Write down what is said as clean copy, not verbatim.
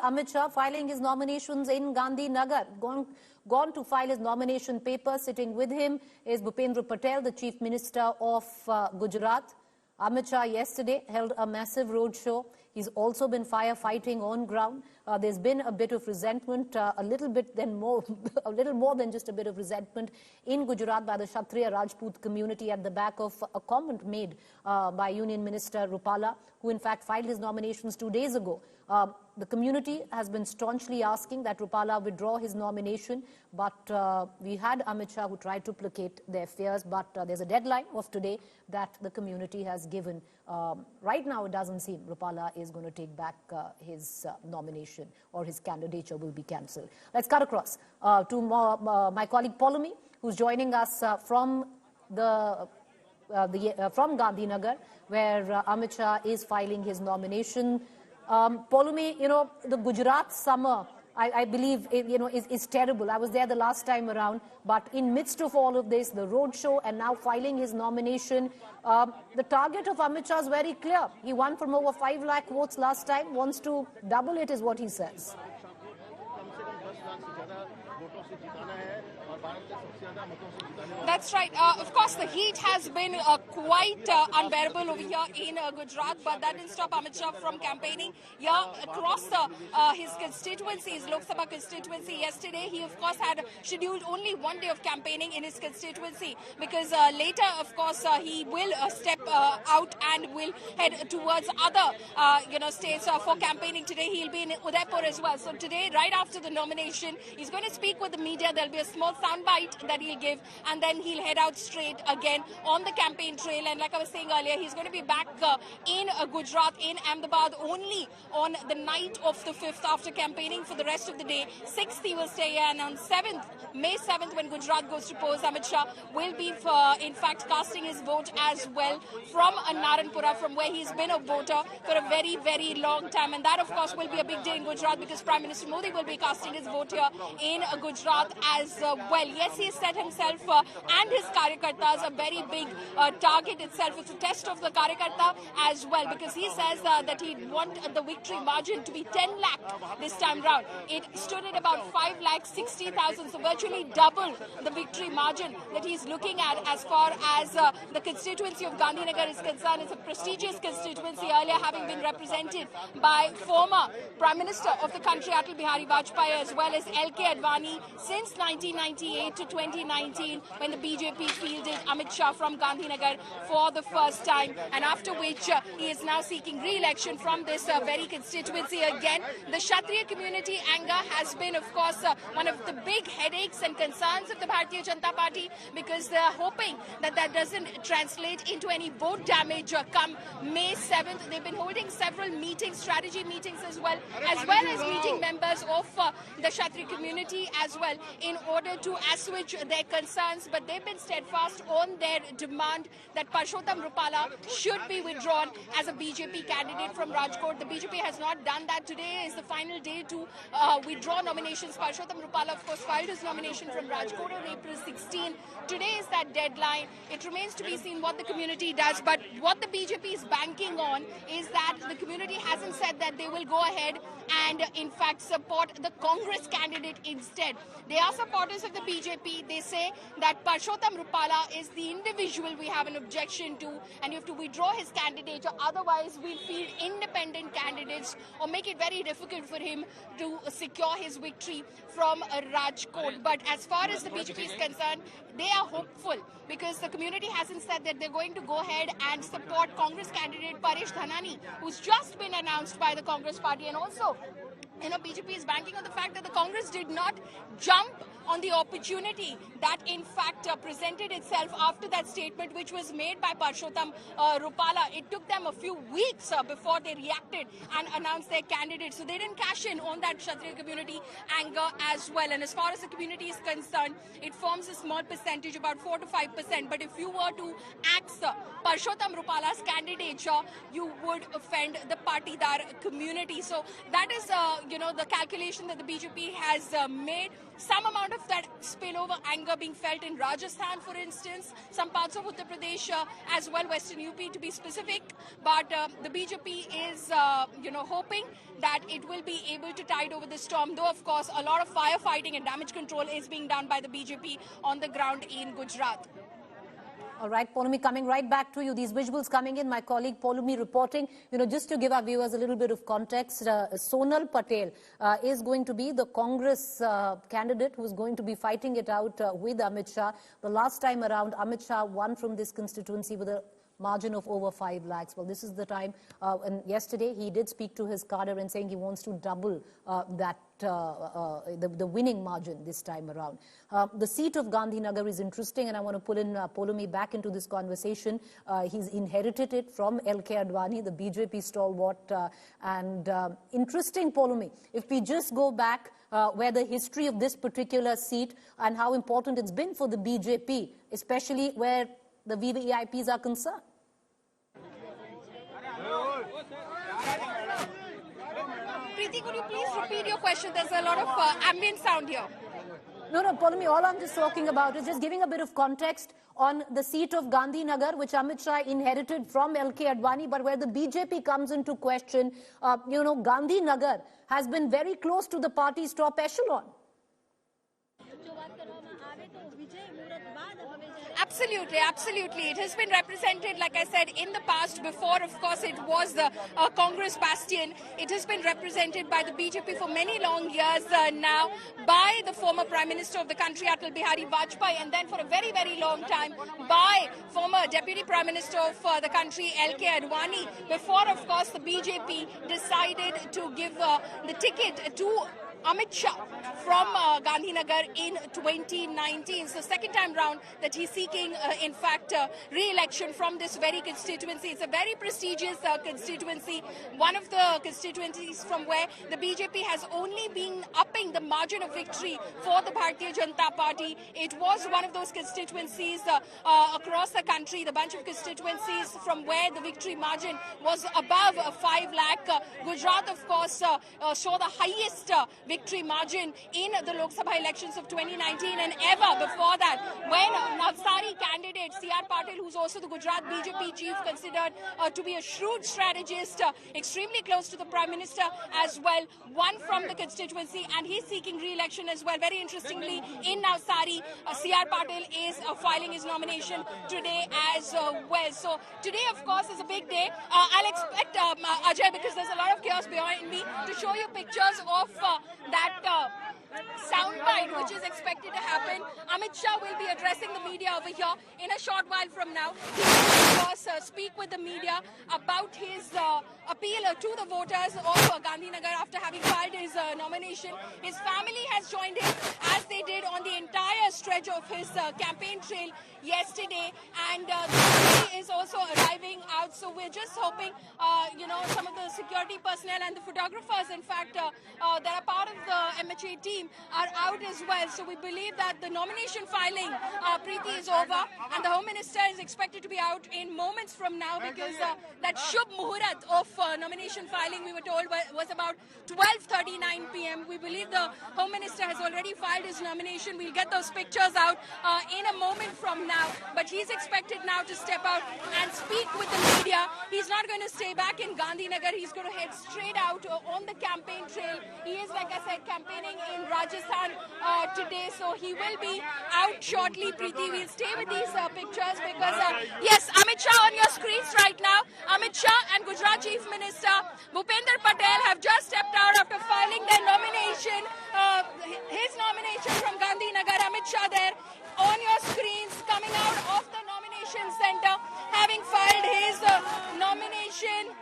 Amit Shah filing his nominations in Gandhinagar. Gone to file his nomination papers. Sitting with him is Bhupendra Patel, the Chief Minister of Gujarat. Amit Shah yesterday held a massive roadshow. He's also been firefighting on ground. There's been a bit of resentment, a little more than just a bit of resentment in Gujarat by the Kshatriya Rajput community at the back of a comment made by Union Minister Rupala, who in fact filed his nominations 2 days ago. The community has been staunchly asking that Rupala withdraw his nomination, but we had Amit Shah who tried to placate their fears, but there's a deadline of today that the community has given. Right now, it doesn't seem Rupala is going to take back his nomination or his candidature will be cancelled. Let's cut across to my colleague Paulomi, who's joining us from Gandhinagar, where Amit Shah is filing his nomination. Paulomi, the Gujarat summer, I believe, is terrible. I was there the last time around, but in midst of all of this, the roadshow and now filing his nomination, the target of Amit Shah is very clear. He won from over 5 lakh votes last time, wants to double it is what he says. That's right. Of course, the heat has been quite unbearable over here in Gujarat, but that didn't stop Amit Shah from campaigning here across his constituencies, Lok Sabha constituency. Yesterday, he of course had scheduled only 1 day of campaigning in his constituency because later, of course, he will step out and will head towards other, states for campaigning. Today, he'll be in Udaipur as well. So today, right after the nomination, he's going to speak with the media. There'll be a small soundbite that he'll give, and then he'll head out straight again on the campaign trail. And like I was saying earlier, he's going to be back in Gujarat, in Ahmedabad, only on the night of the 5th after campaigning for the rest of the day. 6th he will stay here, and on 7th, May 7th, when Gujarat goes to polls, Amit Shah will be, in fact, casting his vote as well from Naranpura, from where he's been a voter for a very, very long time. And that, of course, will be a big day in Gujarat because Prime Minister Modi will be casting his vote here in Gujarat as well. Yes, he set himself and his Karyakartas a very big target itself. It's a test of the Karyakarta as well because he says that he'd want the victory margin to be 10 lakh this time round. It stood at about 5 lakh 60,000, so virtually double the victory margin that he's looking at as far as the constituency of Gandhinagar is concerned. It's a prestigious constituency, earlier having been represented by former Prime Minister of the country, Atal Bihari Vajpayee, as well as L.K. Advani since 1998 to 2019 when the BJP fielded Amit Shah from Gandhinagar for the first time, and after which he is now seeking re-election from this very constituency again. The Kshatriya community anger has been, of course, one of the big headaches and concerns of the Bharatiya Janata Party because they are hoping that that doesn't translate into any vote damage come May 7th. They've been holding several meetings, strategy meetings as well as meeting members of the Kshatriya community as well in order to assuage their concerns, but they've been steadfast on their demand that Parshottam Rupala should be withdrawn as a BJP candidate from Rajkot. The BJP has not done that. Today is the final day to withdraw nominations. Parshottam Rupala, of course, filed his nomination from Rajkot on April 16. Today is that deadline. It remains to be seen what the community does, but what the BJP is banking on is that the community hasn't said that they will go ahead and, in fact, support the Congress candidate instead. They are supporters of the BJP. They say that Parshottam Rupala is the individual we have an objection to, and you have to withdraw his candidature. Otherwise, we'll field independent candidates or make it very difficult for him to secure his victory from Rajkot. But as far as the BJP is concerned, they are hopeful because the community hasn't said that they're going to go ahead and support Congress candidate Paresh Dhanani, who's just been announced by the Congress party. And also, BJP is banking on the fact that the Congress did not jump on the opportunity that in fact presented itself after that statement which was made by Parshottam Rupala. It took them a few weeks before they reacted and announced their candidate. So they didn't cash in on that Kshatriya community anger as well. And as far as the community is concerned, it forms a small percentage, about 4 to 5%. But if you were to axe Parshottam Rupala's candidature, you would offend the Patidar community. So that is, the calculation that the BJP has made. Some amount of that spillover anger being felt in Rajasthan, for instance, some parts of Uttar Pradesh, as well Western UP to be specific. But the BJP is, hoping that it will be able to tide over the storm. Though, of course, a lot of firefighting and damage control is being done by the BJP on the ground in Gujarat. All right, Poulomi, coming right back to you. These visuals coming in, my colleague Poulomi reporting, just to give our viewers a little bit of context, Sonal Patel is going to be the Congress candidate who's going to be fighting it out with Amit Shah. The last time around, Amit Shah won from this constituency with a margin of over 5 lakhs. Well, this is the time. And yesterday, he did speak to his cadre and saying he wants to double the winning margin this time around. The seat of Gandhinagar is interesting, and I want to pull in Poulomi back into this conversation. He's inherited it from L.K. Advani, the BJP stalwart. Interesting, Poulomi, if we just go back where the history of this particular seat and how important it's been for the BJP, especially where the VVIPs are concerned. Preeti, could you please repeat your question? There's a lot of ambient sound here. No, Poulomi, all I'm just talking about is just giving a bit of context on the seat of Gandhinagar, which Amit Shah inherited from L.K. Advani, but where the BJP comes into question. Gandhinagar has been very close to the party's top echelon. Absolutely. It has been represented, like I said, in the past. Before, of course, it was the Congress bastion. It has been represented by the BJP for many long years now, by the former Prime Minister of the country, Atal Bihari Vajpayee, and then for a very, very long time by former Deputy Prime Minister of the country, L.K. Advani, before, of course, the BJP decided to give the ticket to Amit Shah from Gandhinagar in 2019. So second time round that he's seeking, in fact, re-election from this very constituency. It's a very prestigious constituency, one of the constituencies from where the BJP has only been upping the margin of victory for the Bharatiya Janata Party. It was one of those constituencies across the country, the bunch of constituencies from where the victory margin was above 5 lakh. Gujarat, of course, saw the highest victory margin in the Lok Sabha elections of 2019, and ever before that, when Navsari candidate C.R. Patil, who's also the Gujarat BJP chief, considered to be a shrewd strategist, extremely close to the Prime Minister as well, won from the constituency, and he's seeking re-election as well. Very interestingly, in Navsari, C.R. Patil is filing his nomination today as well. So today, of course, is a big day. I'll expect Ajay, because there's a lot of chaos behind me, to show you pictures of that soundbite which is expected to happen. Amit Shah will be addressing the media over here in a short while from now. He will, of course, speak with the media about his appeal to the voters of Gandhinagar after having filed his nomination. His family has joined him, as they did on the entire stretch of his campaign trail yesterday, and the family is also arriving out. So we're just hoping, some of the security personnel and the photographers, in fact, that are part of the MHA team, are out as well. So we believe that the nomination filing, Preeti, is over, and the Home Minister is expected to be out in moments from now, because that Shubh Muhurat of nomination filing, we were told, was about 12:39 p.m. We believe the Home Minister has already filed his nomination. We'll get those pictures out in a moment from now, but he's expected now to step out and speak with the media. He's not going to stay back in Gandhinagar. He's going to head straight out on the campaign trail. He is, like I said, campaigning in Rajasthan today, so he will be out shortly. Preeti, we'll stay with these pictures because, yes, Amit Shah on your screens right now. Amit Shah and Gujarat Chief Minister Bhupendra Patel have just stepped out after filing their nomination, his nomination from Gandhinagar. Amit Shah there on your screens, coming out of the nomination center, having filed his nomination.